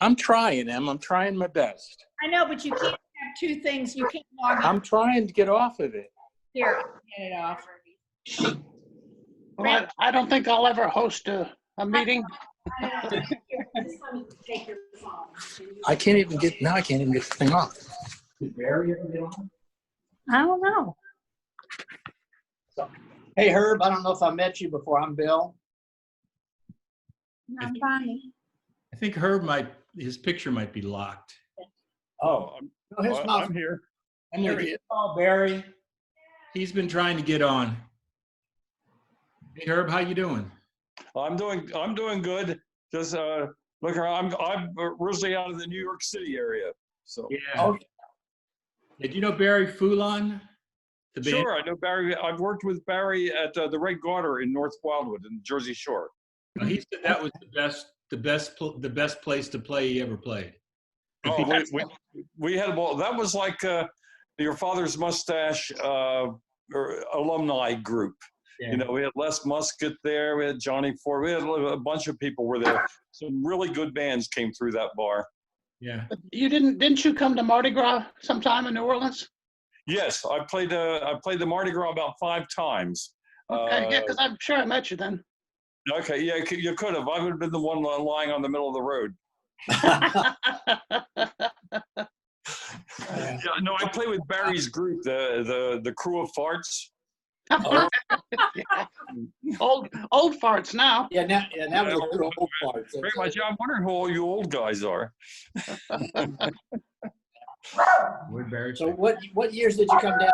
I'm trying, Em. I'm trying my best. I know, but you can't have two things. You can't log in. I'm trying to get off of it. Here, I'll get it off. Well, I don't think I'll ever host a meeting. I can't even get, now I can't even get the thing off. Did Barry ever get on? I don't know. Hey, Herb, I don't know if I met you before. I'm Bill. I'm Bonnie. I think his picture might be locked. Oh, no, his mouth. I'm here. I'm There gonna he get, is. Oh, Barry. He's been trying to get on. Hey, Herb, how you doing? I'm doing good. Just look around. I'm originally out of the New York City area. So Yeah. Okay. Did you know Barry Foulon? The band? sure, I know Barry. I've worked with Barry at the Red Garter in North Wildwood in the Jersey Shore. Well, he said that was the best place to play he ever played. Oh, we had a ball. That was like your father's mustache or alumni group. Yeah. You know, we had Les Muscat there. We had Johnny Ford. We had a bunch of people were there. Some really good bands came through that bar. Yeah. You didn't you come to Mardi Gras sometime in New Orleans? Yes, I played the Mardi Gras about 5 times. Okay, yeah, because I'm sure I met you then. Okay, yeah, you could have. I would have been the one lying on the middle of the road. Yeah, no, I played with Barry's group, the Crew of Farts. Old farts now. Yeah, now we're through old parts. Very much. Yeah, I'm wondering who all you old guys are. Where'd Barry So play? what years did you come down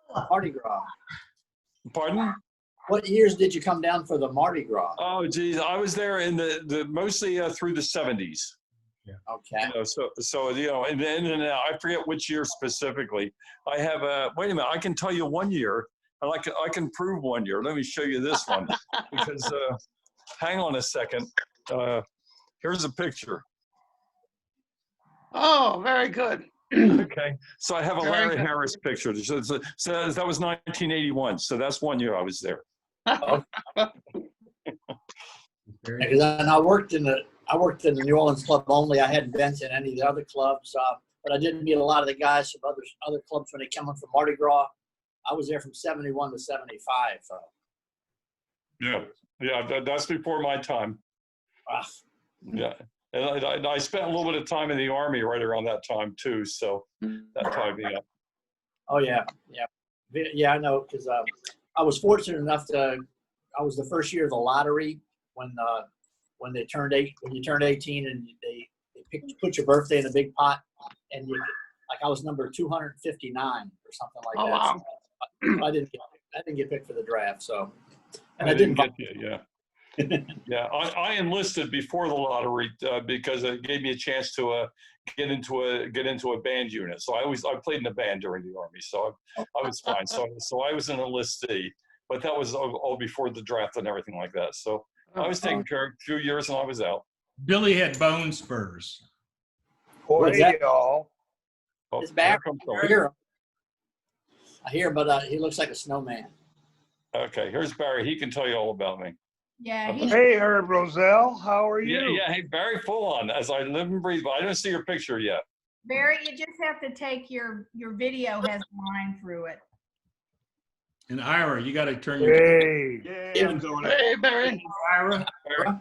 for Mardi Gras? Pardon? What years did you come down for the Mardi Gras? Oh, geez, I was there in the mostly through the 70s. Okay. You know, so you know, and then I forget which year specifically. I have wait a minute, I can tell you one year. I can prove one year. Let me show you this one because hang on a second. Here's a picture. Oh, very good. Okay, so I have a Very Larry good. Harris picture. So that was 1981. So that's one year I was there. Barry? Because I worked in the New Orleans club only. I hadn't been to any of the other clubs, but I did meet a lot of the guys from other clubs when they come in from Mardi Gras. I was there from 71 to 75. Yeah, that's before my time. Ah, Yeah, and I spent a little bit of time in the Army right around that time too. So that tied me up. oh yeah. I know because I was fortunate enough I was the first year of the lottery when you turned 18 and they put your birthday in a big pot and I was number 259 or something like Oh, that. wow. So I didn't get picked for the draft. So, and I I didn't get you. Yeah. Yeah, I enlisted before the lottery because it gave me a chance to get into a band unit. So I played in a band during the Army, so I was fine. So I was an enlistee, but that was all before the draft and everything like that. So I was taken care of a few years and I was out. Billy had bone spurs. What's that? y'all. Oh, It's back. here comes I hear him. I hear him, but he looks like a snowman. Okay, here's Barry. He can tell you all about me. Yeah, Hey, Herb Roselle, how are you? Yeah. Hey, Barry, full on as I live and breathe. But I don't see your picture yet. Barry, you just have to take your video has a line through it. And Ira, you got to turn your Hey, Yeah, I'm doing it. Hey, Barry. Ira. Barry.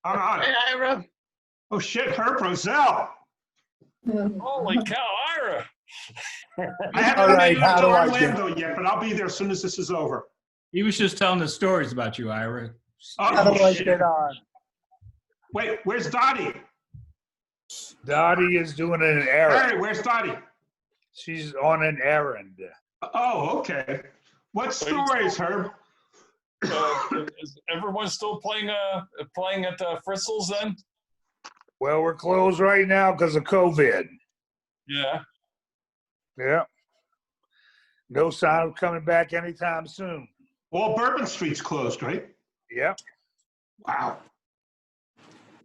I'm on Hey, it. Ira. Oh shit, Herb Roselle. Holy cow, Ira! I haven't All right, made it how to do I get- Orlando yet, but I'll be there as soon as this is over. He was just telling the stories about you, Ira. how do Oh, I shit. get on? Wait, where's Dottie? Dottie is doing an errand. Barry, where's Dottie? She's on an errand. Oh, okay. What stories, Herb? Is everyone still playing at Fritzl's then? Well, we're closed right now because of COVID. Yeah. Yeah. No sign of coming back anytime soon. All Bourbon Street's closed, right? Yep. Wow.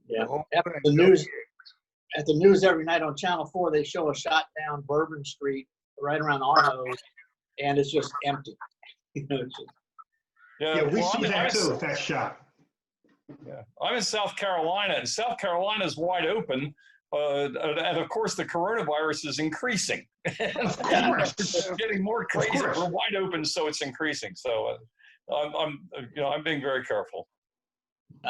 Yeah. Hoping The no news gigs. at the news every night on Channel 4, they show a shot down Bourbon Street right around Arno's, and it's just empty. You know, it's just- Yeah, we well, see I'm that too, that shot. I'm in South Carolina, and South Carolina's wide open, and of course, the coronavirus is increasing. Of course. It's getting more crazy. course. We're wide open, so it's increasing. So I'm being very careful.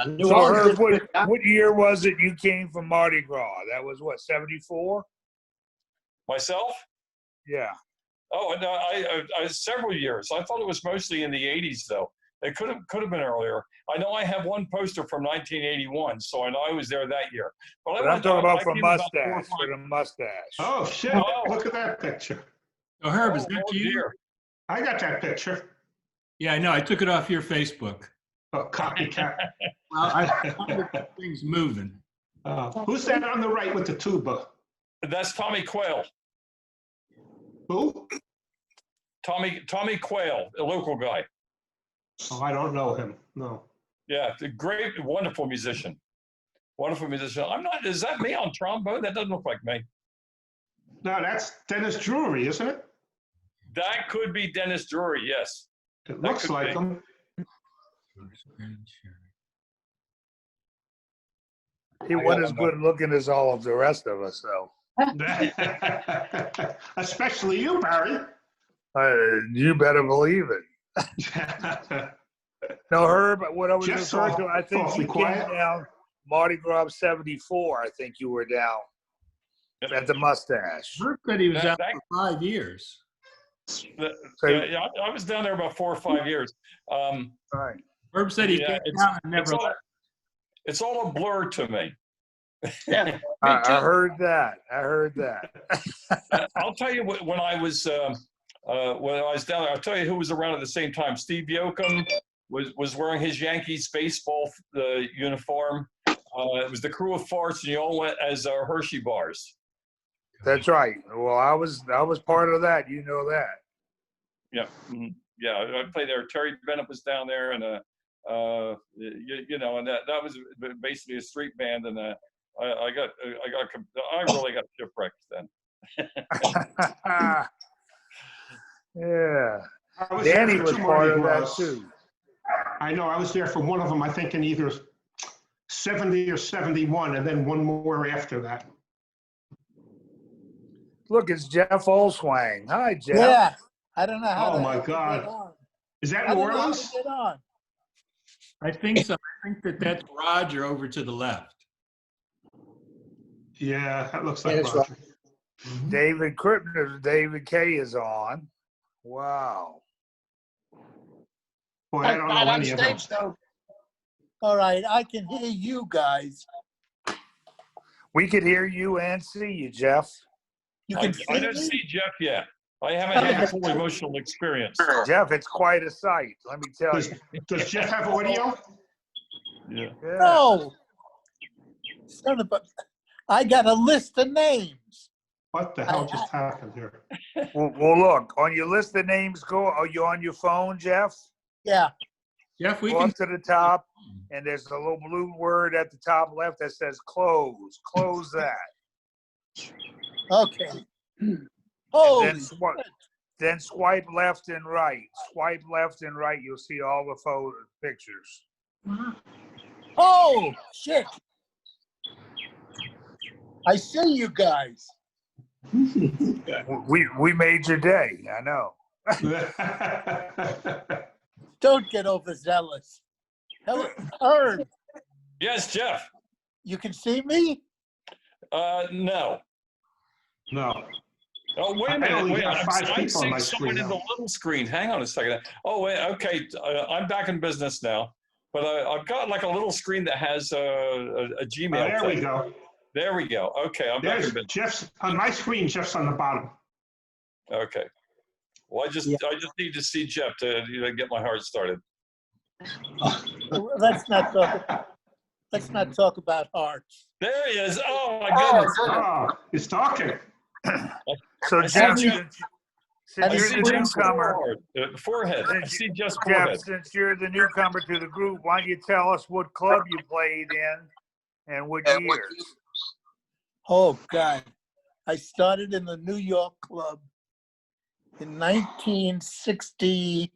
New So Orleans Herb, is- what year was it you came from Mardi Gras? That was what, 74? Myself? Yeah. Oh, no, I several years. I thought it was mostly in the 80s, though. It could have been earlier. I know I have one poster from 1981, so I know I was there that year. But I'm talking about for came about 4 or mustache, 5 for the mustache. Oh, shit. Oh. Look at that picture. So Herb, is Oh, that oh, you? dear. I got that picture. Yeah, I know. I took it off your Facebook. Oh, copycat. Well, I found things moving. Who's that on the right with the tuba? That's Tommy Quayle. Who? Tommy Quayle, a local guy. Oh, I don't know him. No. Yeah, a great, wonderful musician. Wonderful musician. Is that me on trombone? That doesn't look like me. No, that's Dennis Drury, isn't it? That could be Dennis Drury, yes. It That looks could like be. him. He wasn't as good looking as all of the rest of us, though. Especially you, Barry. You better believe it. No, Herb, what I was Jeff's referring to, I think awfully you came quiet. down Mardi Gras 74. I think you were down at the mustache. Herb said he was That- out for 5 years. So, Yeah, I was down there about 4 or 5 years. right. Herb said he Yeah, came down and It's never all, left. it's all a blur to me. Yeah. I heard that. I heard that. I'll tell you when I was down there. I'll tell you who was around at the same time. Steve Yoakum was wearing his Yankees baseball uniform. It was the Crew of Farts, and you all went as Hershey bars. That's right. Well, I was part of that. You know that. Yeah, mhm. Yeah. I played there. Terry Bennett was down there, and you know, and that was basically a street band, and I really got shipwrecked then. Yeah. I was there Danny for was two part Mardi of that Gras. too. I know. I was there for one of them, I think in either 70 or 71, and then one more after that. Look, it's Jeff Olswang. Hi, Jeff. Yeah, I don't know how. Oh, the my hell to God. get on. Is that I New don't know how Orleans? to get on. I think so. I think that's Roger over to the left. Yeah, that looks Yeah, like that's Roger. David Krippner, David K is on. Wow. Boy, I don't know any of them. though. All right, I can hear you guys. We could hear you and see you, Jeff. You I can see don't me? see Jeff yet. I haven't had the full emotional experience. Jeff, it's quite a sight. Let me tell you. Does Jeff have audio? Yeah. Yeah. No. Son of a, I got a list of names. What the hell just happened here? Well, look, on your list of names, are you on your phone, Jeff? Yeah, Jeff, we Go can. up to the top, and there's a little blue word at the top left that says close. Close that. okay. And Holy, then swipe left and right. Swipe left and right. You'll see all the photo pictures. oh, shit. I see you guys. We made your day. I know. Don't get overzealous. Herb, Yes, Jeff. you can see me? No. No. Oh, wait a I minute. only Wait, got I'm 5 people on seeing my someone screen in the now. little screen. Hang on a second. Oh, wait. Okay. I'm back in business now. But I've got like a little screen that has a Gmail. There we thing. go. There we go. Okay. I'm back in There's business. Jeff's, on my screen, Jeff's on the bottom. Okay. Well, I just need to see Jeff to get my heart started. Let's not talk about hearts. There he is. Oh my goodness. Oh, he's talking. So I Jeff, see since I you're see the Jeff's newcomer, forehead. I see Jeff's Jeff, forehead. since you're the newcomer to the group, why don't you tell us what club you played in and what years? Oh, God. I started in the New York Club in 1960.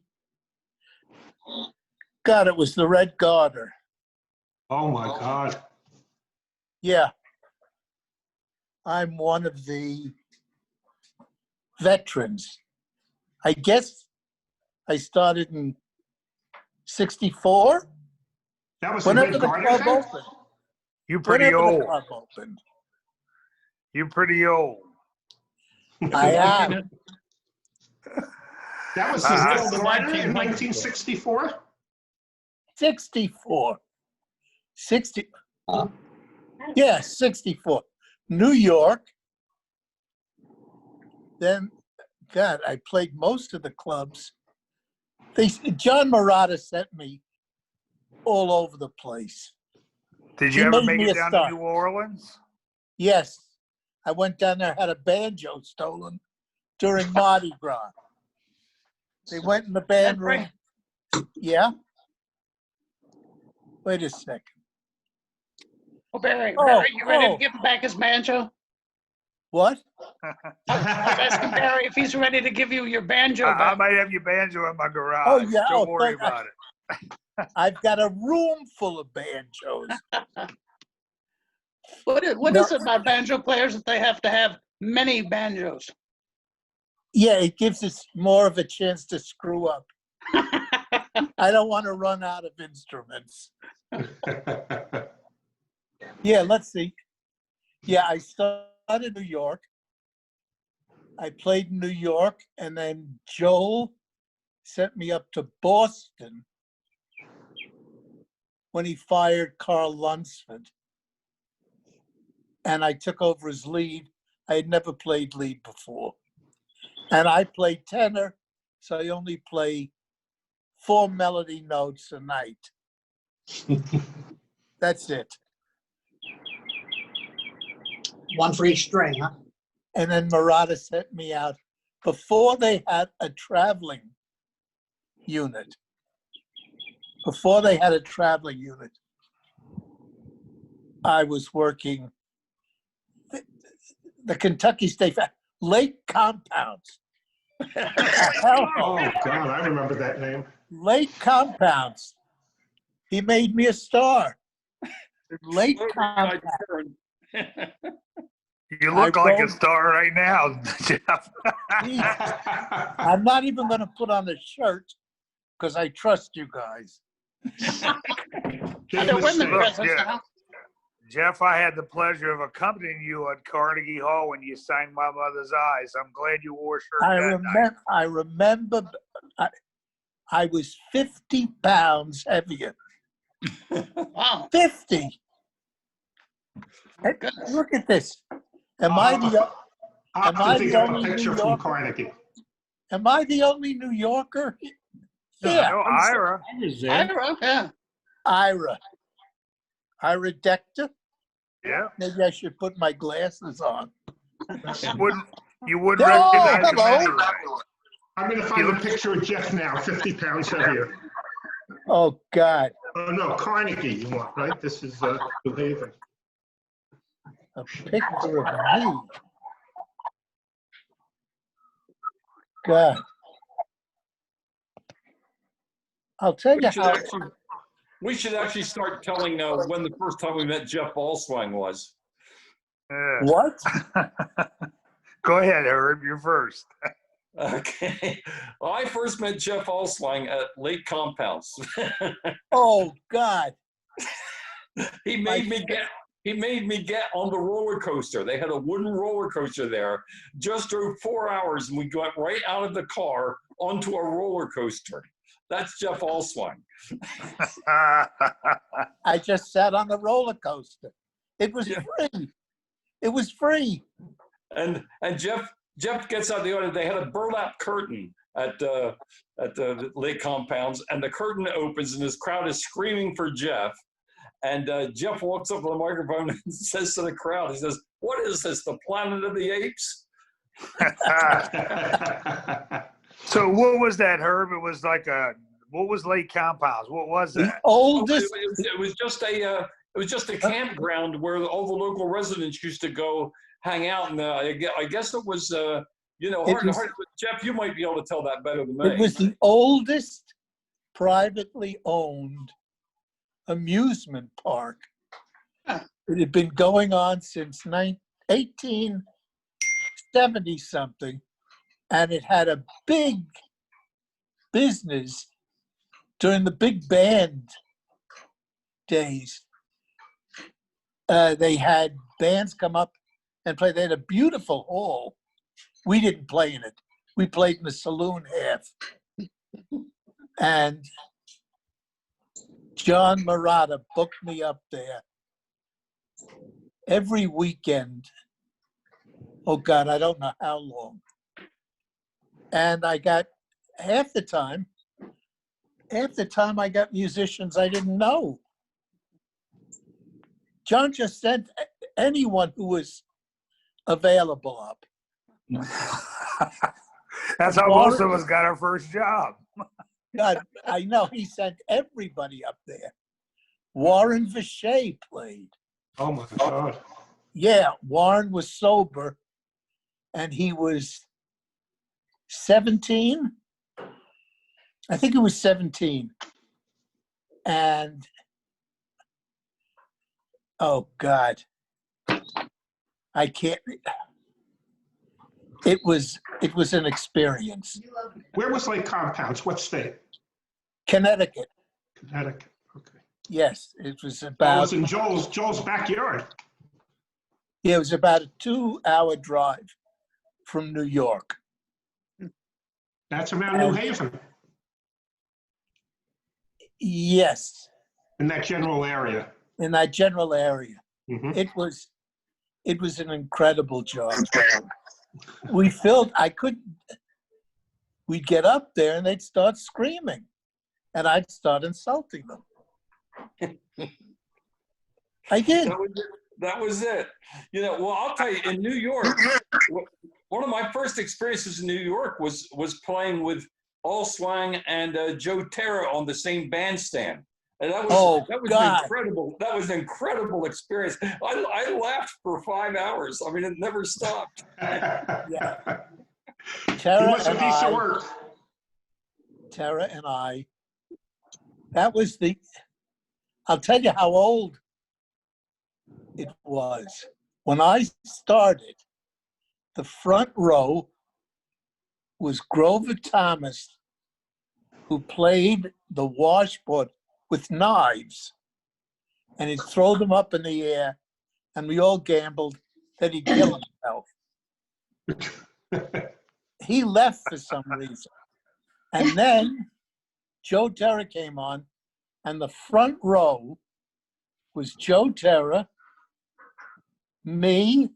God, it was the Red Garter. Oh, my God. Yeah. I'm one of the veterans. I guess I started in 64, That was the whenever Red the Garter club thing? opened. You pretty Whenever the old. club opened. You pretty old. I am. That was Uh-huh. the Red The Garter in 1900s. 1964? 64. 60. Yeah, 64. New York. Then, God, I played most of the clubs. John Murata sent me all over the place. Did He you ever made make me it a down star. to New Orleans? Yes, I went down there, had a banjo stolen during Mardi Gras. They went in the band room. Yeah? Wait a second. Oh, Barry, Oh, Barry, you ready oh. to give him back his banjo? What? I'm asking Barry if he's ready to give you your banjo I back. might have your banjo in my garage. Oh, yeah. Don't Oh, worry but about it. I've got a room full of banjos. What No. is it about banjo players that they have to have many banjos? Yeah, it gives us more of a chance to screw up. I don't want to run out of instruments. Yeah, let's see. Yeah, I started in New York. I played in New York, and then Joel sent me up to Boston when he fired Carl Lunsford. And I took over his lead. I had never played lead before. And I played tenor, so I only play 4 melody notes a night. That's it. One for each string, huh? And then Murata sent me out before they had a traveling unit. Before they had a traveling unit, I was working the Kentucky State Lake Compounds. Oh, God, I remember that name. Lake Compounds. He made me a star. Lake Compounds. You look like a wrote- star right now, Jeff. I'm not even going to put on a shirt because I trust you guys. Are there women Look, present yeah. now? Jeff, I had the pleasure of accompanying you at Carnegie Hall when you sang My Mother's Eyes. I'm glad you wore a shirt that night. I remember I was 50 pounds heavier. Wow. 50. Hey, look at this. Am I the I'll Am I have to dig the up a only picture New from Yorker? Carnegie. New Yorker? Yeah, No, Ira. Ira, yeah. Ira. Ira Dector. Yeah. Maybe I should put my glasses on. You wouldn't Oh, recognize him hello. anyway. I'm going to find a picture of Jeff now, 50 pounds heavier. Oh, God. Oh, no, Carnegie you want, right? This is New Haven. A picture of me. God. I'll tell you how. We should actually start telling when the first time we met Jeff Allswang was. Yeah. What? Go ahead, Herb. You're first. Okay. Well, I first met Jeff Allswang at Lake Compounds. Oh, God. He made me get on the roller coaster. They had a wooden roller coaster there. Just drove 4 hours and we got right out of the car onto a roller coaster. That's Jeff Allswang. I just sat on the roller coaster. It was free. It was free. And Jeff gets out the audience. They had a burlap curtain at the Lake Compounds, and the curtain opens, and this crowd is screaming for Jeff. And Jeff walks up to the microphone and says to the crowd, he says, "What is this, the Planet of the Apes?" So what was that, Herb? It was like what was Lake Compounds? What was The that? oldest. It was just a campground where all the local residents used to go hang out. And I guess it was, hard. Jeff, you might be able to tell that better than me. It was the oldest privately owned amusement park. It had been going on since 1870 something, and it had a big business during the big band days. They had bands come up and play. They had a beautiful hall. We didn't play in it. We played in the saloon half. And John Murata booked me up there every weekend. Oh God, I don't know how long. And I got half the time I got musicians I didn't know. John just sent anyone who was available up. That's how most of us got our first job. God, I know he sent everybody up there. Warren Vichet played. Oh my God. Yeah, Warren was sober, and he was 17. I think he was 17. And oh God, I can't. It was an experience. Where was Lake Compounds? What state? Connecticut. Connecticut. Okay. Yes, it was Well, it about. was in Joel's backyard. Yeah, it was about a 2-hour drive from New York. That's around New Haven, Yes, in that general area. in that general area. Mhm. It was an incredible job. We'd get up there and they'd start screaming, and I'd start insulting them. I did. That was it. You know, well, I'll tell you, in New York, one of my first experiences in New York was playing with All Swang and Joe Terra on the same bandstand. And that was God. incredible. That was an incredible experience. I laughed for 5 hours. I mean, it never stopped. Yeah. You must have piece of work. Tara and I, that was I'll tell you how old it was. When I started, the front row was Grover Thomas, who played the washboard with knives, and he'd throw them up in the air, and we all gambled that he'd kill himself. He left for some reason. And then Joe Terra came on, and the front row was Joe Terra, me,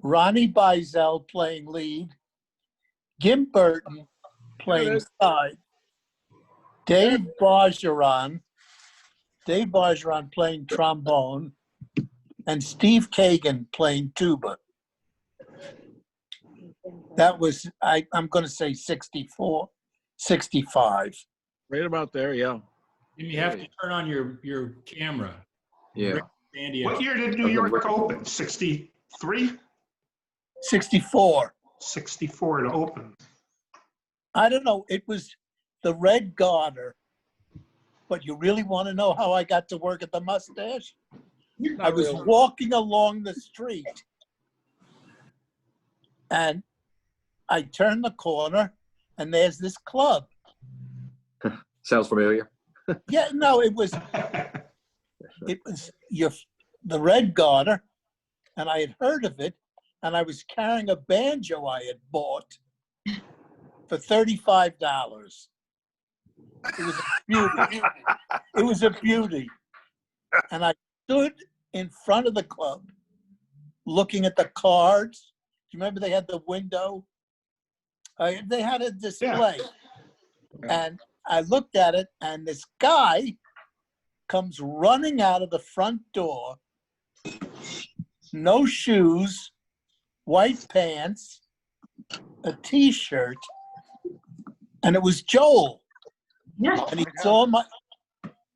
Ronnie Beizell playing lead, Jim Burton playing side, Dave Bargeron playing trombone, and Steve Kagan playing tuba. That was, I'm going to say 64, 65. Right about there, yeah. And you have to turn on your camera. Yeah. Andy, What year did New York open? 63? 64. 64 to open. I don't know. It was the Red Garter. But you really want to know how I got to work at the Mustache? I was walking along the street, and I turned the corner, and there's this club. Sounds familiar. Yeah, no, it was the Red Garter, and I had heard of it, and I was carrying a banjo I had bought for $35. It was a beauty. It was a beauty. And I stood in front of the club looking at the cards. Do you remember they had the window? They had a display. Yeah. And I looked at it, and this guy comes running out of the front door, no shoes, white pants, a T-shirt, and it was Joel. Yes. And he saw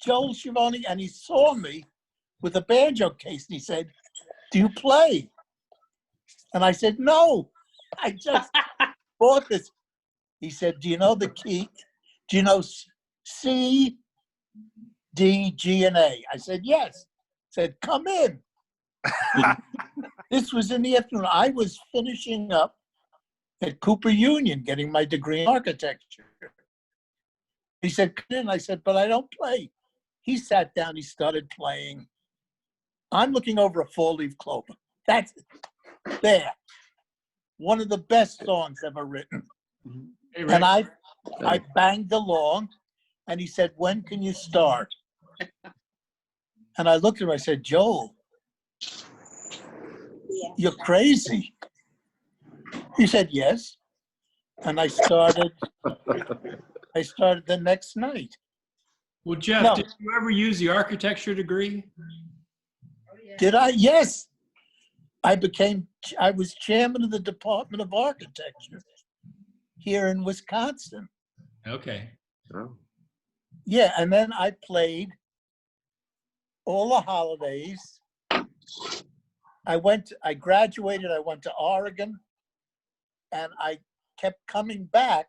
Joel Schiavone, and he saw me with a banjo case, and he said, "Do you play?" And I said, "No, I just bought this." He said, "Do you know the key? Do you know C, D, G, and A?" I said, "Yes." He said, "Come in." This was in the afternoon. I was finishing up at Cooper Union, getting my degree in architecture. He said, come in. I said, but I don't play. He sat down, he started playing. I'm looking over a four-leaf clover. That's there. One of the best songs ever written. Hey, Rick. And I banged along, and he said, when can you start? And I looked at him, I said, Joel, you're crazy. He said, yes. And I started the next night. Well, Jeff, No. did you ever use the architecture degree? Did I? Yes. I was chairman of the Department of Architecture here in Wisconsin. Okay. Oh. Yeah, and then I played all the holidays. I graduated, I went to Oregon, and I kept coming back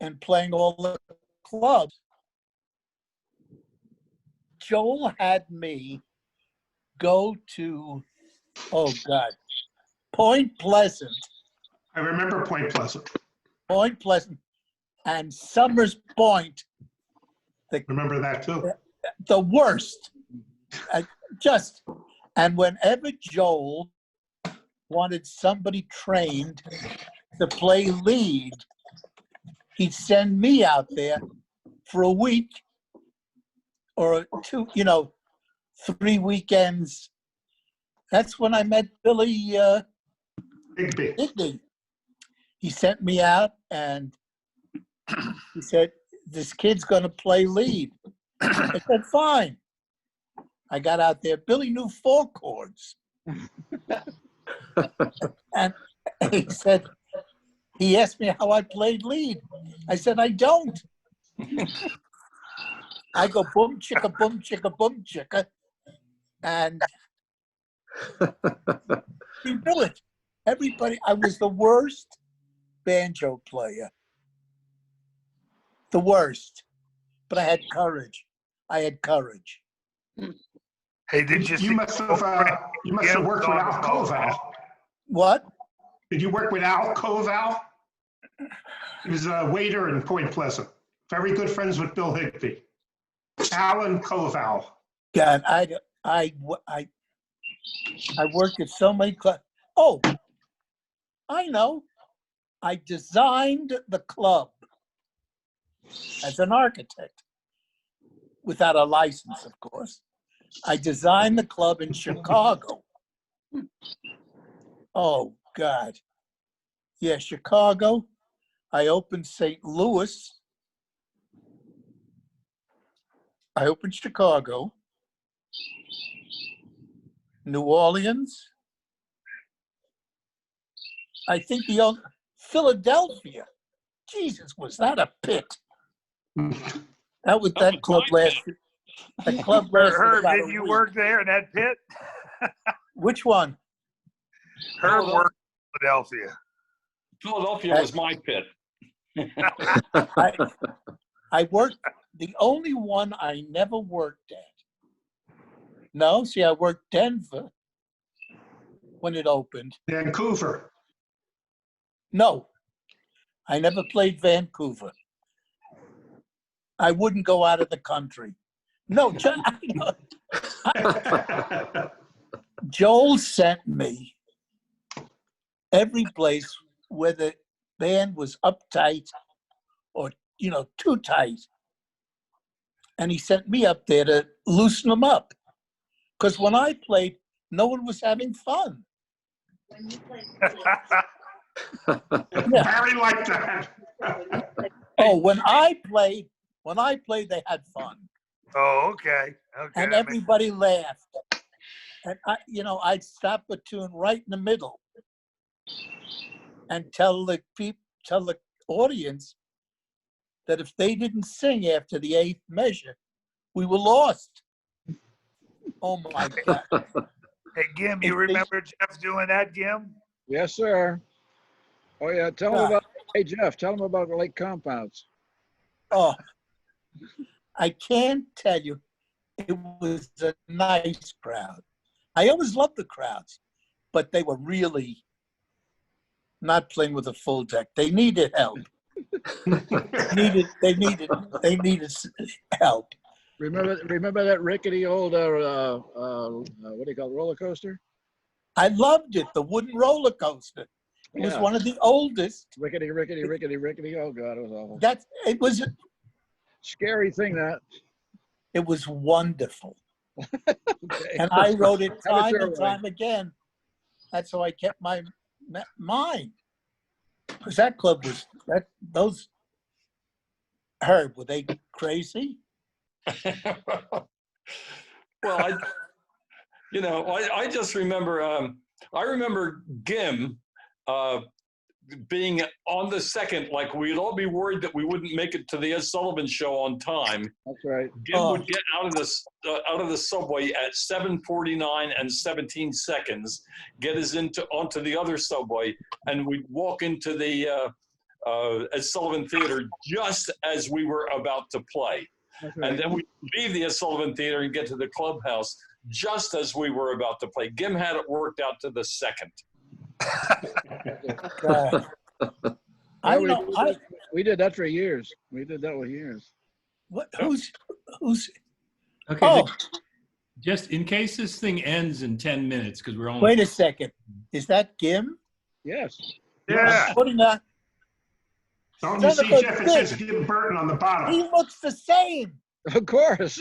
and playing all the clubs. Joel had me go to, oh God, Point Pleasant, I remember Point Pleasant. and Summers Point, Remember that too. the worst. And whenever Joel wanted somebody trained to play lead, he'd send me out there for a week or two, 3 weekends. That's when I met Billy Higby. Higby. He sent me out and he said, this kid's going to play lead. I said, fine. I got out there. Billy knew 4 chords. And he asked me how I played lead. I said, I don't. I go boom chicka, boom chicka, boom chicka. And you do it. Everybody, I was the worst banjo player. The worst. But I had courage. Hey, did you see? You must have worked with Al Koval. What? Did you work with Al Koval? He was a waiter in Point Pleasant. Very good friends with Bill Higby. Alan Koval. God, I worked at so many clubs. Oh, I know. I designed the club as an architect, without a license, of course. I designed the club in Chicago. Oh, God. Yeah, Chicago. I opened St. Louis. I opened Chicago. New Orleans. I think Philadelphia. Jesus, was that a pit? That club lasted. That club lasted Herb, about did a you week. work there in that pit? Which one? Herb worked in Philadelphia. Philadelphia was my pit. I worked, the only one I never worked at. No, see, I worked Denver when it opened. Vancouver. No, I never played Vancouver. I wouldn't go out of the country. No, Joel sent me every place where the band was uptight or, too tight. And he sent me up there to loosen them up. Because when I played, no one was having fun. Very like that. Oh, when I played, they had fun. Oh, okay. And everybody laughed. And I'd stop a tune right in the middle and tell the audience that if they didn't sing after the 8th measure, we were lost. Oh my God. Hey, Gim, you remember Jeff doing that, Gim? Yes, sir. Oh, yeah. Tell him about, hey, Jeff, tell him about the Lake Compounds. Oh, I can't tell you. It was a nice crowd. I always loved the crowds, but they were really not playing with a full deck. They needed help. They needed help. Remember that rickety old what do you call it, roller coaster? I loved it. The wooden roller coaster. It was Yeah. one of the oldest. Rickety. Oh God, it was awful. It was Scary thing that. It was wonderful. Okay. And I wrote it Have it time your and way. time again. That's how I kept my mind. Because that club was, those, Herb, were they crazy? Well, I just remember, I remember Gim being on the second, like we'd all be worried that we wouldn't make it to the Ed Sullivan Show on time. That's right. Gim would get out of the subway at 7:49 and 17 seconds, get us onto the other subway, and we'd walk into the Ed Sullivan Theater just as we were about to play. That's right. And then we'd leave the Ed Sullivan Theater and get to the clubhouse just as we were about to play. Gim had it worked out to the second. I we, know. we did that for years. We did that for years. Who's? Okay, Oh, just in case this thing ends in 10 minutes, because we're only. wait a second. Is that Gim? Yes. Yeah. Putting that. Don't you see, Jeff? It says Gim Burton on the bottom. He looks the same. Of course.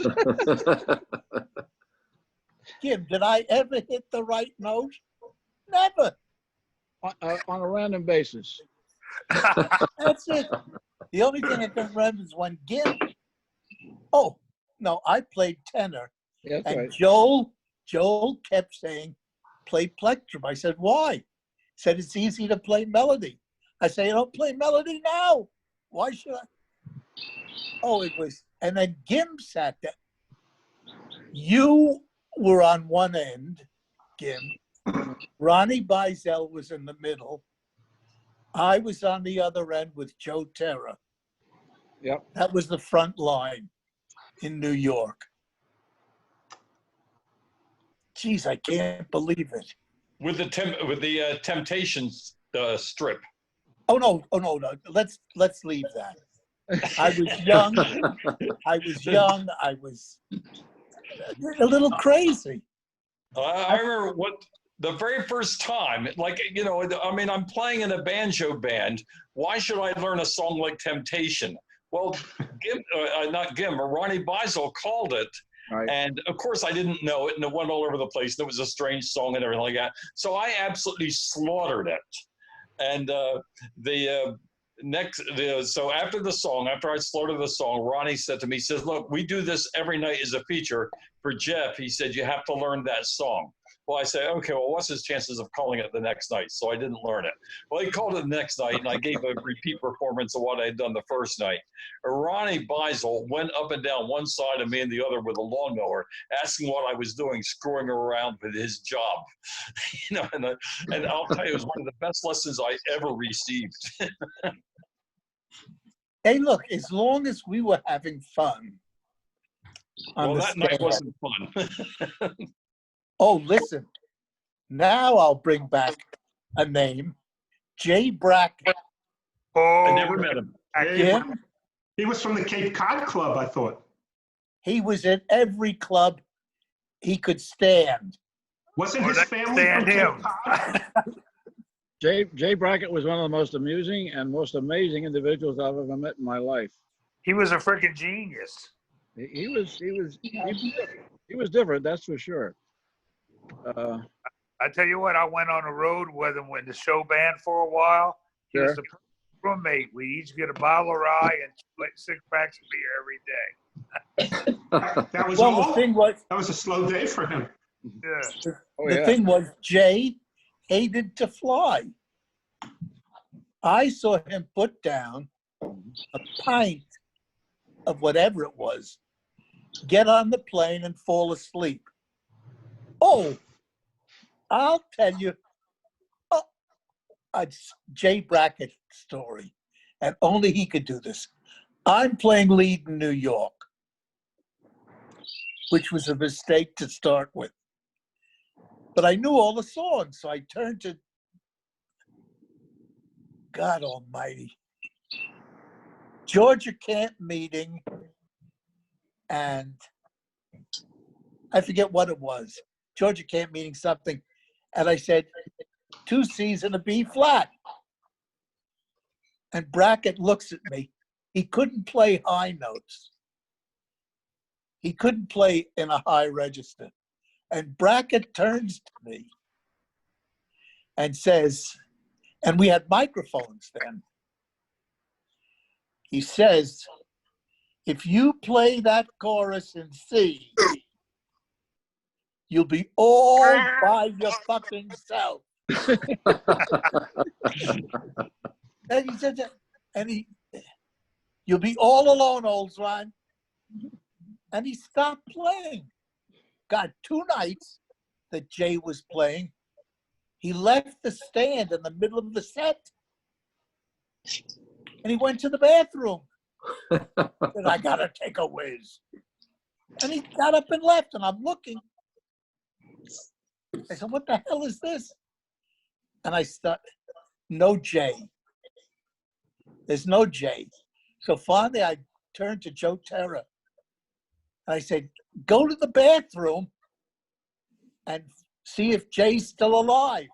Gim, did I ever hit the right note? Never. On a random basis. That's it. The only thing I can remember is when Gim. Oh no, I played tenor, That's and right. Joel kept saying, "Play plectrum." I said, "Why?" He said, "It's easy to play melody." I say, "I don't play melody now. Why should I?" Oh, it was, and then Gim sat there. You were on one end, Gim. Ronnie Beisel was in the middle. I was on the other end with Joe Terra. Yep. That was the front line in New York. Geez, I can't believe it. With the Temptations strip. Oh no! Let's leave that. I was young. I was a little crazy. I remember the very first time, I'm playing in a banjo band. Why should I learn a song like Temptation? Well, Ronnie Beisel called it. Right. And of course I didn't know it, and it went all over the place. And it was a strange song and everything like that. So I absolutely slaughtered it. And so after the song, after I slaughtered the song, Ronnie said to me, he says, "Look, we do this every night as a feature for Jeff." He said, "You have to learn that song." Well, I said, "Okay, well, what's his chances of calling it the next night?" So I didn't learn it. Well, he called it the next night, and I gave a repeat performance of what I had done the first night. Ronnie Beisel went up and down one side of me and the other with a lawnmower, asking what I was doing, screwing around with his job. And I'll tell you, it was one of the best lessons I ever received. Hey, look, as long as we were having fun. Well, that night wasn't fun. Oh, listen. Now I'll bring back a name. Jay Brackett. Oh, I never met him. Jim, He was from the Cape Cod Club, I thought. he was at every club he could stand. Wasn't Oh, his that family stand from him. Cape Cod? Jay Brackett was one of the most amusing and most amazing individuals I've ever met in my life. He was a freaking genius. He was different, that's for sure. I tell you what, I went on the road with him with the show band for a while. He was Sure. the roommate. We each get a bottle of rye and 6 packs of beer every day. That was Well, all? the thing was, That was a slow day for him. Yeah. Oh, the yeah. thing was, Jay hated to fly. I saw him put down a pint of whatever it was, get on the plane and fall asleep. Oh, I'll tell you a Jay Brackett story, and only he could do this. I'm playing lead in New York, which was a mistake to start with. But I knew all the songs, so I turned to God Almighty, Georgia Camp Meeting, and I forget what it was. Georgia Camp Meeting something, and I said 2 C's and a B flat. And Brackett looks at me. He couldn't play high notes. He couldn't play in a high register. And Brackett turns to me and says, and we had microphones then. He says, if you play that chorus in C, you'll be all by your fucking self. And he said, you'll be all alone, old Ron. And he stopped playing. God, 2 nights that Jay was playing, he left the stand in the middle of the set. And he went to the bathroom. Said, I gotta take a whiz. And he got up and left, and I'm looking. I said, what the hell is this? And I started, no Jay. There's no Jay. So finally I turned to Joe Terra. And I said, go to the bathroom and see if Jay's still alive.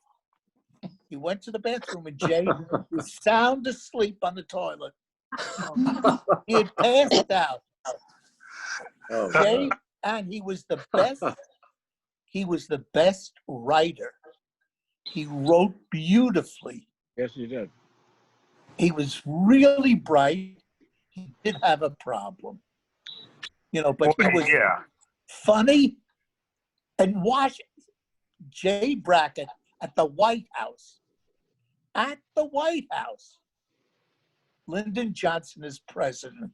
He went to the bathroom and Jay was sound asleep on the toilet. He had passed out. Oh, Jay, and he was the best writer. He wrote beautifully. Yes, you did. He was really bright. He did have a problem, but he was funny. And watch Jay Brackett at the White House. At the White House. Lyndon Johnson is president.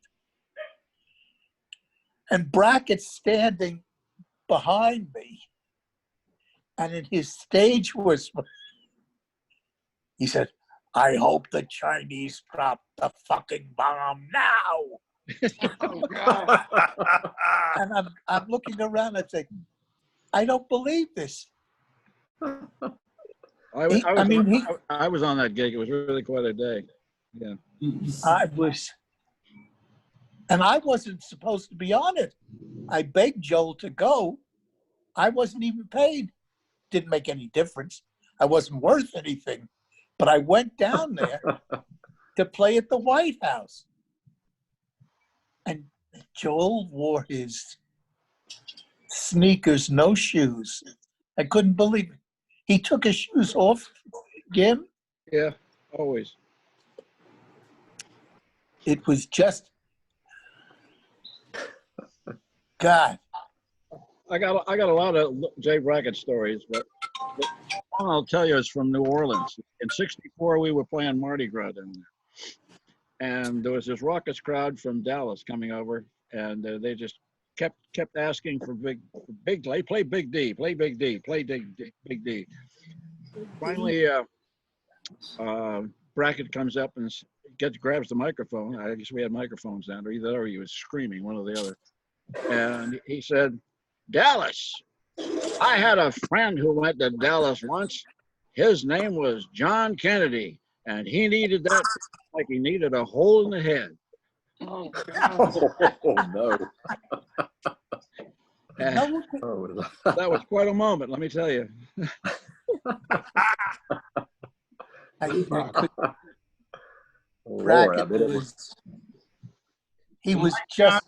And Brackett standing behind me. And in his stage whisper, he said, I hope the Chinese drop the fucking bomb now. Oh, God. And I'm looking around and saying, I don't believe this. I was on that gig. It was really quite a day. Yeah. I wasn't supposed to be on it. I begged Joel to go. I wasn't even paid. Didn't make any difference. I wasn't worth anything. But I went down there to play at the White House. And Joel wore his sneakers, no shoes. I couldn't believe it. He took his shoes off, Jim. Yeah, always. It was just, God. I got a lot of Jay Brackett stories, but one I'll tell you is from New Orleans. In '64, we were playing Mardi Gras down there, and there was this raucous crowd from Dallas coming over, and they just kept asking for big play Big D, play Big D, play Big D. Finally, Brackett comes up and grabs the microphone. I guess we had microphones down there, either or he was screaming, one or the other, and he said, Dallas. I had a friend who went to Dallas once. His name was John Kennedy, and he needed that like he needed a hole in the head. Oh, God. oh no. And that was quite a moment, let me tell you. He was just.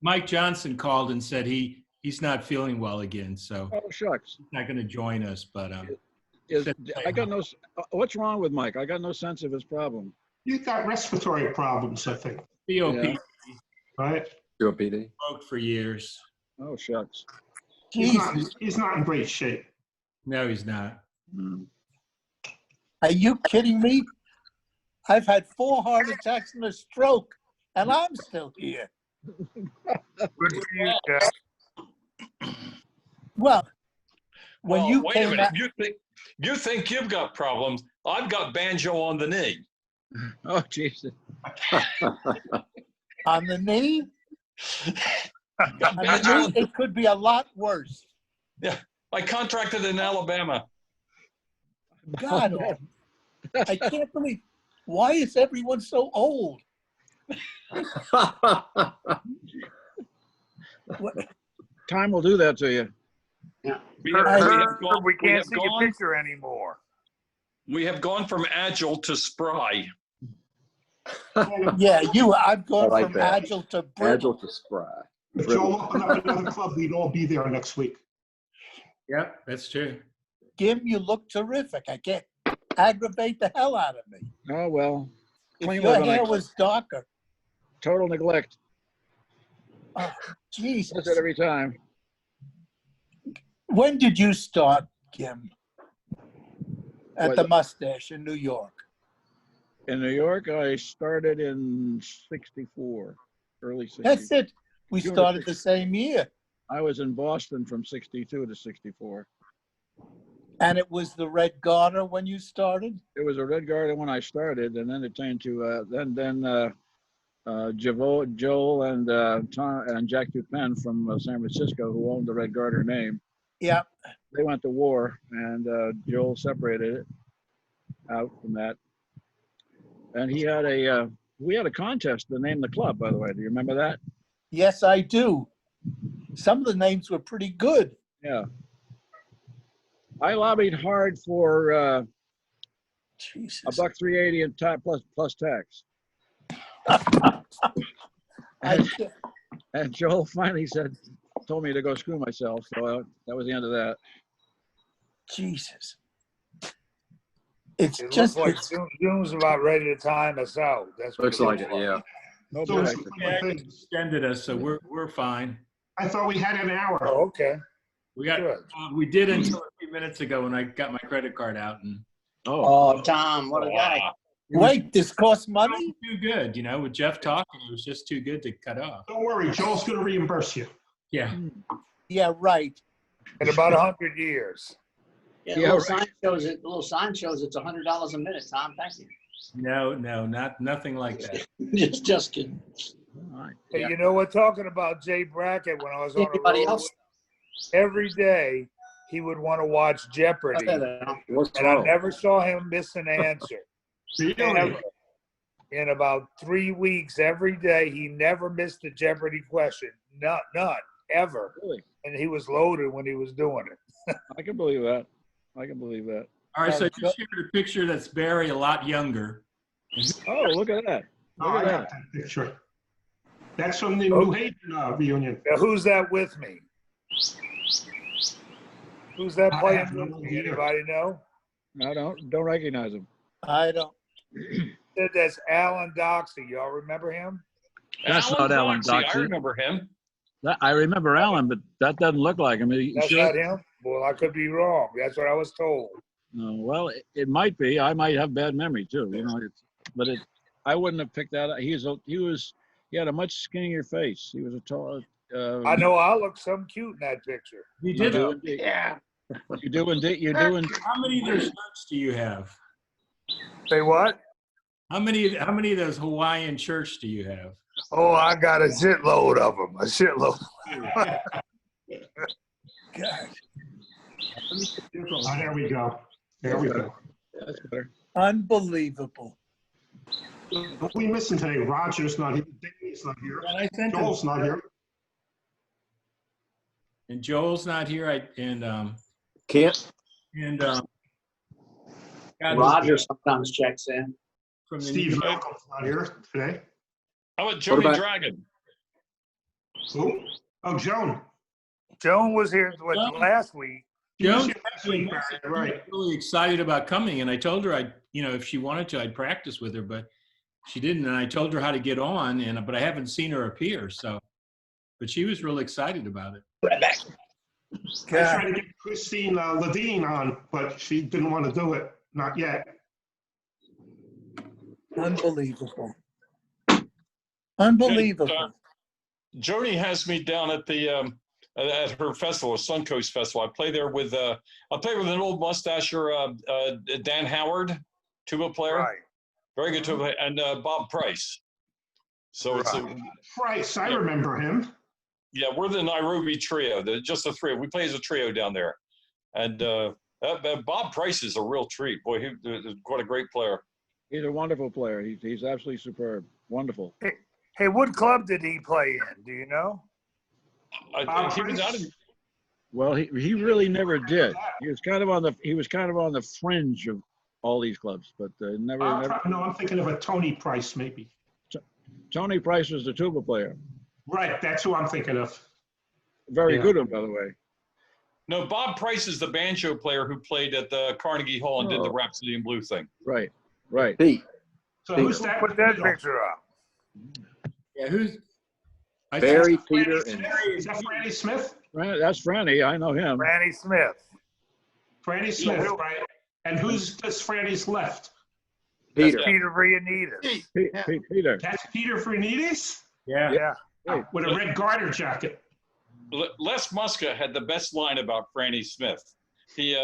Mike Johnson called and said he's not feeling well again, so Oh shucks! he's not going to join us. But I got no. What's wrong with Mike? I got no sense of his problem. You got respiratory problems, I think, COPD Yeah. right? COPD. smoked for years. Oh shucks! He's not in great shape. No, he's not. Are you kidding me? I've had 4 heart attacks and a stroke, and I'm still here. Good for you, Jeff. Well, when you wait a came minute. out, You think you've got problems? I've got banjo on the knee. Oh Jesus! on the knee, it could be a lot worse. Yeah, I contracted in Alabama. God, I can't believe, why is everyone so old? Time will do that to you. We Herb, have gone- we can't have see your gone- picture anymore. We have gone from agile to spry. Yeah, I've I gone like from that. agile to Agile brittle. to spry. If Joel opened up another club, we'd all be there next week. Yep, that's true. Jim, you look terrific. I can't aggravate the hell out of me. Oh, well, If clean your living, hair was darker, total neglect. Jesus. Does it every time. When did you start, Kim? At What? the mustache in New York. In New York, I started in 64, early 64. That's it. We June of started the same year. I was in Boston from 62 to 64. And it was the Red Garter when you started? It was a Red Garter when I started, and then it turned to Joel and Tom and Jack Dupin from San Francisco, who owned the Red Garter name. Yeah. They went to war, and Joel separated it out from that. And he had we had a contest to name the club, by the way. Do you remember that? Yes, I do. Some of the names were pretty good. Yeah. I lobbied hard for Jesus. $1.380 and plus tax. And Joel finally told me to go screw myself. So that was the end of that. Jesus. It's It just, looks like June's about ready to time us out. That's what Looks like it, yeah. No So it's- objection. Yeah, it extended us, so we're fine. I thought we had an hour. Oh, okay. We got Good. we did until a few minutes ago when I got my credit card out, and Oh, Tom, what a guy. wait, this costs money? too good, with Jeff talking, it was just too good to cut off. Don't worry, Joel's gonna reimburse you. Yeah. Yeah, right. In about 100 years. Yeah, Yeah, the little sign shows it's $100 a minute, Tom. Thank you. No, nothing like that. just kidding. all right. Hey, you know what? Talking about Jay Brackett, when I was on the Anybody road, else? every day he would want to watch Jeopardy. What's And I wrong? never saw him miss an answer. Really? Ever. In about 3 weeks, every day, he never missed a Jeopardy question. None, ever. Really? And he was loaded when he was doing it. I can believe that. I can believe that. All right, so you shared a picture that's Barry a lot younger. Oh, look at that. Oh, Look I at got that. that picture. That's from the New Haven reunion. Now, who's that with me? Who's that I playing have no with me? idea. Anybody know? I don't recognize him. I don't. Said that's Alan Doxey. Y'all remember him? That's not Alan Doxey, I Doxey. remember him. I remember Alan, but that doesn't look like him. You That's sure? not him? Well, I could be wrong. That's what I was told. No, well, it might be. I might have bad memory too. I wouldn't have picked that. He had a much skinnier face. He was a tall. I know I look some cute in that picture. You You did. do indeed. Yeah. You do indeed. You do indeed. How many of those shirts do you have? Say what? How many of those Hawaiian shirts do you have? Oh, I got a shitload of them. A shitload. God. Oh, there we go. There we go. That's better. Unbelievable. What are we missing today? Roger's not here. Dickney's not here. And I sent them. Joel's not here. And Joel's not here. Can't. Roger sometimes checks in. From the Steve Malcolm's not here today. How about Jody about- Dragon? Who? Oh, Joan. Joan was here Joan? last week. She was Joan here last week, right. really excited about coming, and I told her if she wanted to, I'd practice with her, but she didn't. And I told her how to get on, but I haven't seen her appear. But she was really excited about it. I tried to get Christine Ledeen on, but she didn't want to do it. Not yet. Unbelievable. Unbelievable. Jody has me down at the at her festival, Suncoast Festival. I play there with an old mustacher, Dan Howard, tuba player, Right. very good tuba player, and Bob Price. So it's Price, I remember him. yeah, we're the Nairobi trio, just the three. We play as a trio down there. And Bob Price is a real treat. Boy, what a great player. He's a wonderful player. He's absolutely superb. Wonderful. Hey, what club did he play in? Do you know? He was out of, Well, he really never did. He was kind of on the fringe of all these clubs, but never. No, I'm thinking of a Tony Price, maybe. Tony Price was the tuba player. Right, that's who I'm thinking of. Very good one, by the way. No, Bob Price is the banjo player who played at the Carnegie Hall and did the Rhapsody in Blue thing. Right, right. Pete. So who's that? Put that picture up. Yeah, who's? Barry, Peter, and Is that Franny Smith? That's Franny. I know him. Franny Smith. Franny Smith, right? And does Franny's left? Peter. Peter Vrianides. Peter. That's Peter Vrianides? Yeah. Yeah. With a red garter jacket. Les Muska had the best line about Franny Smith. He,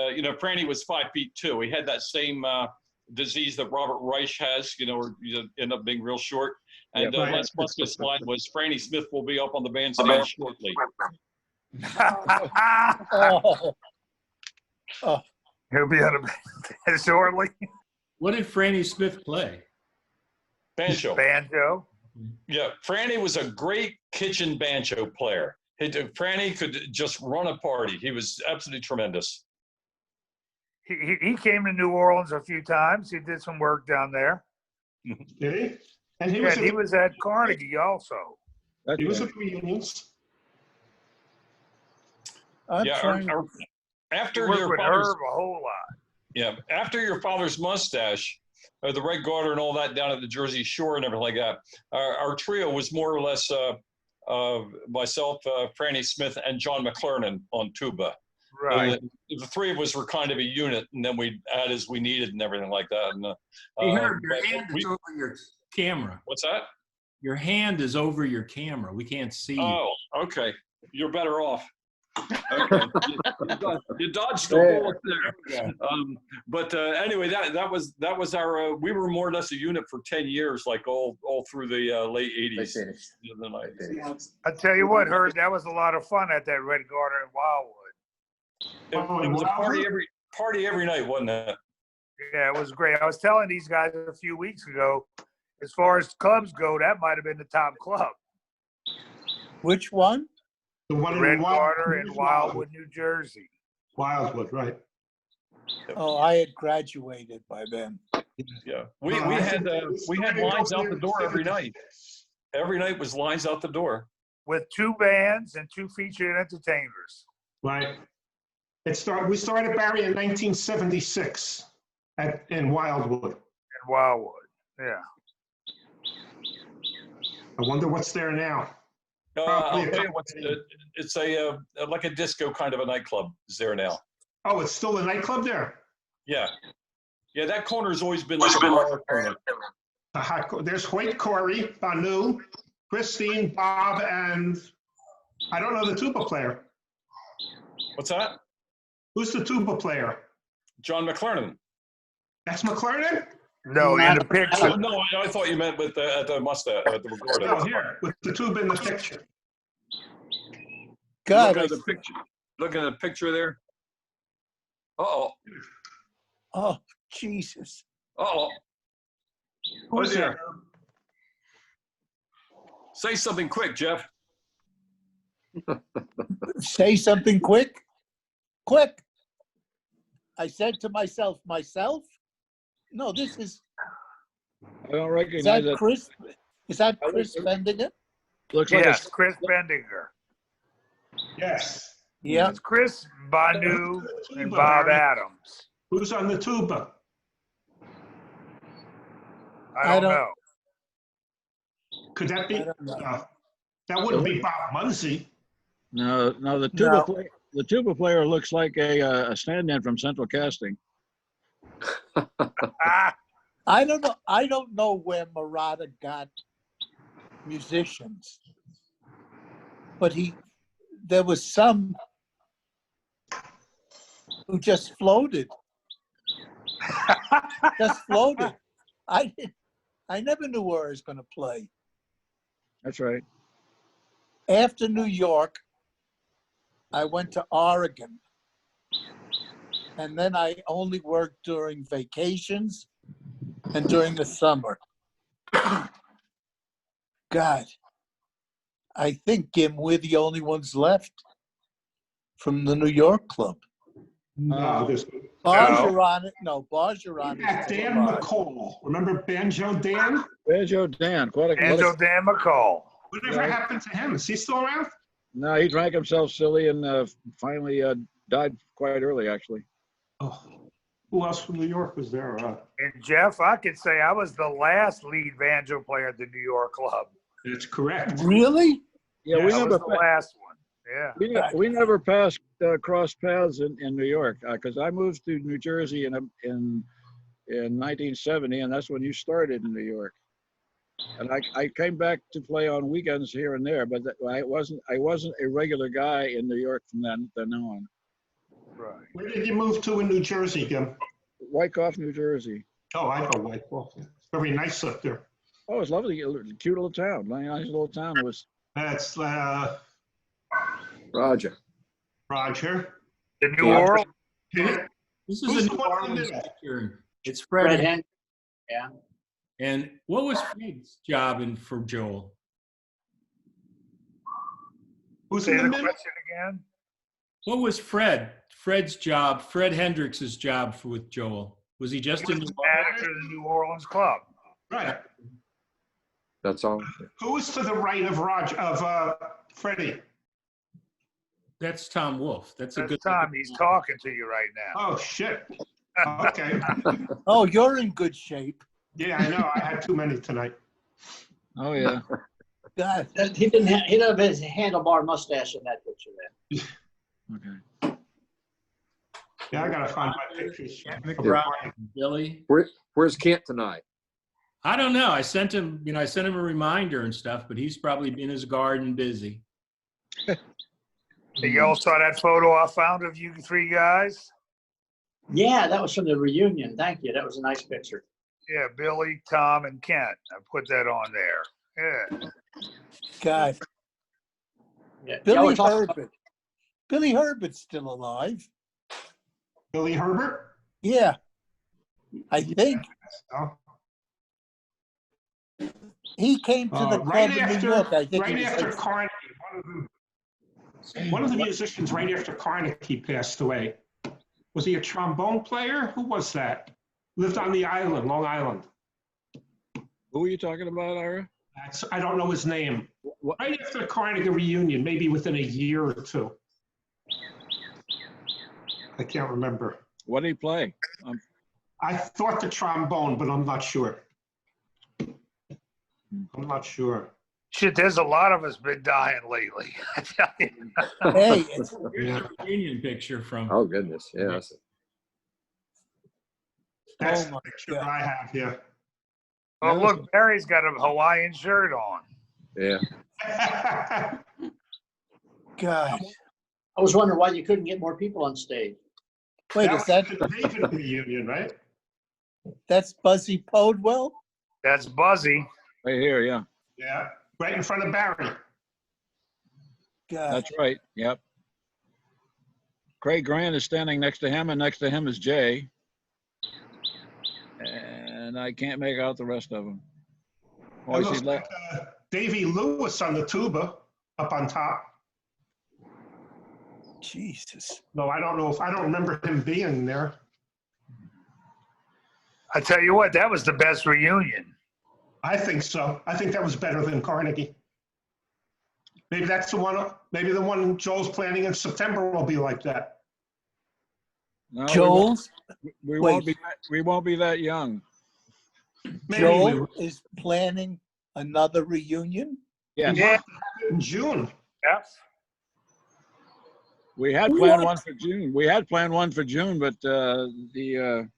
Franny was 5'2". He had that same disease that Robert Reich has, where you end up being real short. And Les Muska's line was, Franny Smith will be up on the bandstand shortly. He'll be on a shortly. What did Franny Smith play? Banjo. Banjo. Yeah, Franny was a great kitchen banjo player. Franny could just run a party. He was absolutely tremendous. He came to New Orleans a few times. He did some work down there. Did he? And he was at Carnegie also. He was at reunions. After worked your with father's, Herb a whole lot. Yeah, after your father's mustache, the red garter and all that down at the Jersey Shore and everything like that, our trio was more or less myself, Franny Smith, and John McClernand on tuba. Right. The three of us were kind of a unit, and then we'd add as we needed and everything like that. And, Hey, Herb, your hand is over your camera. What's that? Your hand is over your camera. We can't see you. Oh, okay. You're better off. Okay. You dodged the bullet there. But anyway, that was our. We were more or less a unit for 10 years, like all through the late 80s. I tell you what, Herb, that was a lot of fun at that Red Garter in Wildwood. It was a party every night, wasn't it? Yeah, it was great. I was telling these guys a few weeks ago, as far as clubs go, that might have been the top club. Which one? The one Red in Garter in Wildwood, New Jersey. Wildwood, right. Oh, I had graduated by then. Yeah, we had lines out the door every night. Every night was lines out the door. With 2 bands and 2 featured entertainers. Right. We started Barry in 1976 in Wildwood. In Wildwood, yeah. I wonder what's there now. I'll tell you what, it's a like a disco kind of a nightclub is there now. Oh, it's still a nightclub there? Yeah. Yeah, that corner's always been like a bar corner. There's Hoyt Corey, Banu, Christine, Bob, and I don't know the tuba player. What's that? Who's the tuba player? John McClernand. That's McClernand? No, in the picture. Oh, no, I thought you meant with the mustache, at the recorder. No, here, with the tuba in the picture. God. Look at the picture. Look at the picture there. Uh-oh. Oh, Jesus. Uh-oh. Who's there? Say something quick, Jeff. Say something quick. Quick. I said to myself, no, this is. I don't recognize Is that it. Chris? Is that Chris Bendinger? Looks like Yes, Chris Bendinger. Yes. Yeah. It's Chris, Banu, and Bob Adams. Who's on the tuba? I don't know. Could that be? I don't know. That wouldn't be Bob Munsey. No, the tuba player. The tuba player looks like a stand-in from Central Casting. I don't know. I don't know where Murata got musicians, but there was some who just floated. Just floated. I never knew where I was going to play. That's right. After New York, I went to Oregon, And then I only worked during vacations and during the summer. God, I think, Kim, we're the only ones left from the New York club. No, there's Bargeron, no, Bargeron yeah, is still Dan alive. McCall. Remember Banjo Dan? Banjo Dan, Banjo Dan McCall. Whatever happened to him? Is he still around? No, he drank himself silly and finally died quite early, actually. Oh, who else from New York was there? And Jeff, I could say I was the last lead banjo player at the New York club. That's correct. Really? Yeah, I we was never the last one. Yeah. we never passed crossed paths in New York because I moved to New Jersey in 1970, and that's when you started in New York. And I came back to play on weekends here and there, but I wasn't a regular guy in New York from then on. Right. Where did you move to in New Jersey, Kim? Wyckoff, New Jersey. Oh, I know Wyckoff. It's very nice up there. Oh, it's lovely, cute little town. Nice little town. It was. That's Roger. Roger. The New Orleans. Yeah. This Who's is a the New one in the Orleans middle? picture. It's Fred Fred. Hen. Yeah. And what was Fred's job for Joel? Who's Say in the the middle? question again. What was Fred's job, Fred Hendricks' job with Joel? Was he just He in was New the Orleans? manager of the New Orleans club. Right. That's all. Who is to the right of Freddie? That's Tom Wolfe. That's a That's good Tom. He's talking to you right now. Oh, shit. Okay. Oh, you're in good shape. Yeah, I know. I had too many tonight. Oh yeah. God, He didn't have his handlebar mustache in that picture there. Okay. Yeah, I gotta find my pictures. McBride, Billy. Where's Kent tonight? I don't know. I sent him a reminder and stuff, but he's probably in his garden busy. You all saw that photo I found of you three guys? Yeah, that was from the reunion. Thank you. That was a nice picture. Yeah, Billy, Tom, and Kent. I put that on there. Yeah. God. Yeah. Billy Y'all were talking- Herbert. Billy Herbert's still alive. Billy Herbert? Yeah, I think. Oh. He came to the club Right in New after, York. I think right he was after like, Carnegie, one of the musicians right after Carnegie passed away. Was he a trombone player? Who was that? Lived on the island, Long Island. Who are you talking about, Ira? I don't know his name. What? Right after the Carnegie reunion, maybe within a year or two. I can't remember. What did he play? I thought the trombone, but I'm not sure. I'm not sure. Shit, there's a lot of us been dying lately. I tell you. hey, it's, Here's a reunion picture from. Oh, goodness. Yes. That's Oh the my picture God. I have here. Oh, look, Barry's got a Hawaiian shirt on. Yeah. God. I was wondering why you couldn't get more people on stage. Wait, is that, was the David reunion, right? that's Buzzy Podwell? That's Buzzy. Right here, yeah. Yeah, right in front of Barry. God. That's right. Yep. Craig Grant is standing next to him, and next to him is Jay. And I can't make out the rest of them. Oh, I It see looks like Davy Lewis on the tuba up on top. Jesus. No, I don't know if I don't remember him being there. I tell you what, that was the best reunion. I think so. I think that was better than Carnegie. Maybe that's the one. Maybe the one Joel's planning in September will be like that. No, Joel's, we wait. won't be that young. Maybe Joel is planning another reunion? Yes. Yeah. in June. Yep. We had planned one for June. We had planned one for June, but the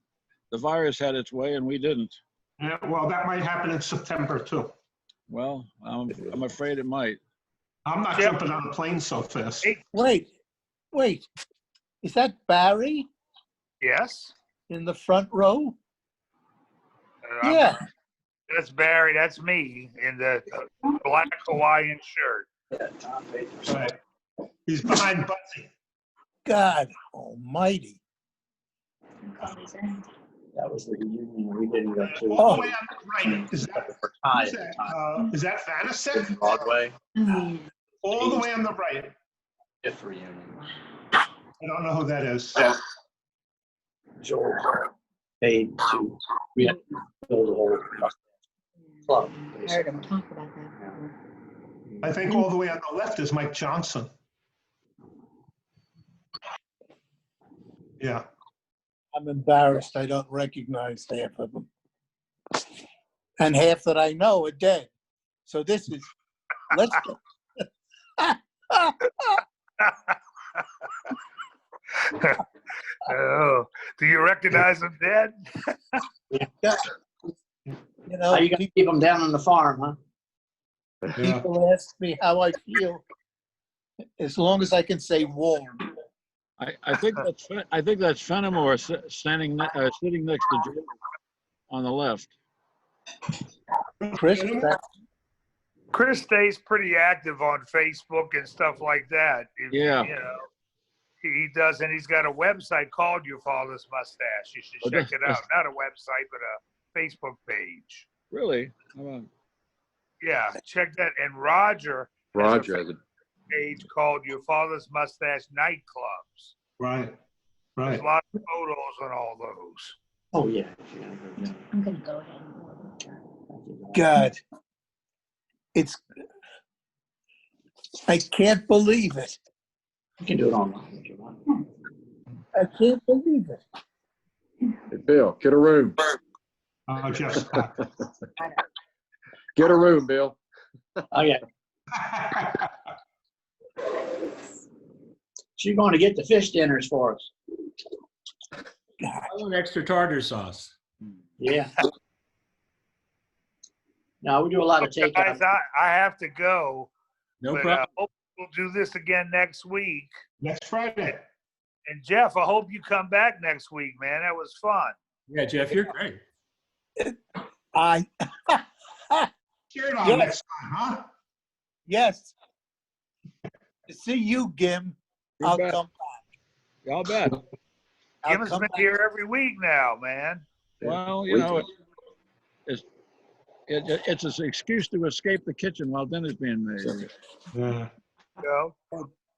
virus had its way and we didn't. Yeah, well, that might happen in September too. Well, I'm afraid it might. I'm not Yep. jumping on a plane so fast. Wait. Is that Barry Yes. in the front row? I'm- Yeah. That's Barry. That's me in the black Hawaiian shirt. Right. He's behind Buzzy. God almighty. That was the reunion we didn't go to. All the way on the right, is that, For Ty who's at that? the time. Is that Vanasek? Broadway. All the way on the right. Fifth reunion. I don't know who that is. Joel paid to build a whole club. Heard him talk about that. I think all the way on the left is Mike Johnson. Yeah. I'm embarrassed. I don't recognize half of them. And half that I know are dead. So this is, let's go. Oh, do you recognize them dead? You know, How you gonna keep them down on the farm, huh? Yeah. people ask me how I feel. As long as I can say warm. I think that's Fenimore sitting next to Joe on the left. Chris, Chris stays pretty active on Facebook and stuff like that. Yeah. You know, he does, and he's got a website called Your Father's Mustache. You should check it out. Not a website, but a Facebook page. Really? How about- Yeah, check that. And Roger Roger, has a page called Your Father's Mustache Nightclubs. Right. There's Right. a lot of photos on all those. Oh, yeah. I'm gonna go ahead and order. God, it's, I can't believe it. You can do it online if you want. I can't believe it. hey, Bill, get a room. Jeff's. Get a room, Bill. Oh, yeah. So you're going to get the fish dinners for us. I want extra tartar sauce. Yeah. No, we do a lot of takeout. Guys, I have to go. No but problem. hope we'll do this again next week. Next Friday. And Jeff, I hope you come back next week, man. That was fun. Yeah, Jeff, you're great. I, Cheer it on Yes. next time, huh? yes. To see you, Gim, You I'll bet. come back. Y'all bet. I'll Jim's come been back. here every week now, man. Well, you know, it's an excuse to escape the kitchen while dinner's being made. Yeah. So,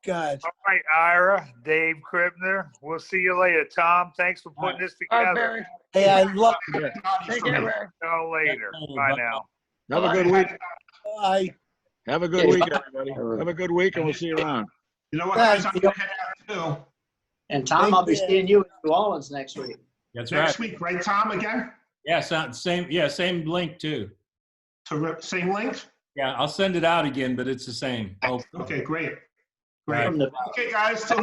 God, all right, Ira, Dave Kribner. We'll see you later. Tom, thanks for putting this together. hey, I love Yeah. See you later. Bye now. Have a good week. I, Have a good week, everybody. Have a good week, and we'll see you around. You know what, guys, I'm gonna head out too. And Tom, I'll be seeing you in New Orleans next week. That's Next right. week, right, Tom, again? Yeah, same. Yeah, same link too. Same link? Yeah, I'll send it out again, but it's the same. Oh, Okay, great. Right. Great. Okay, guys, till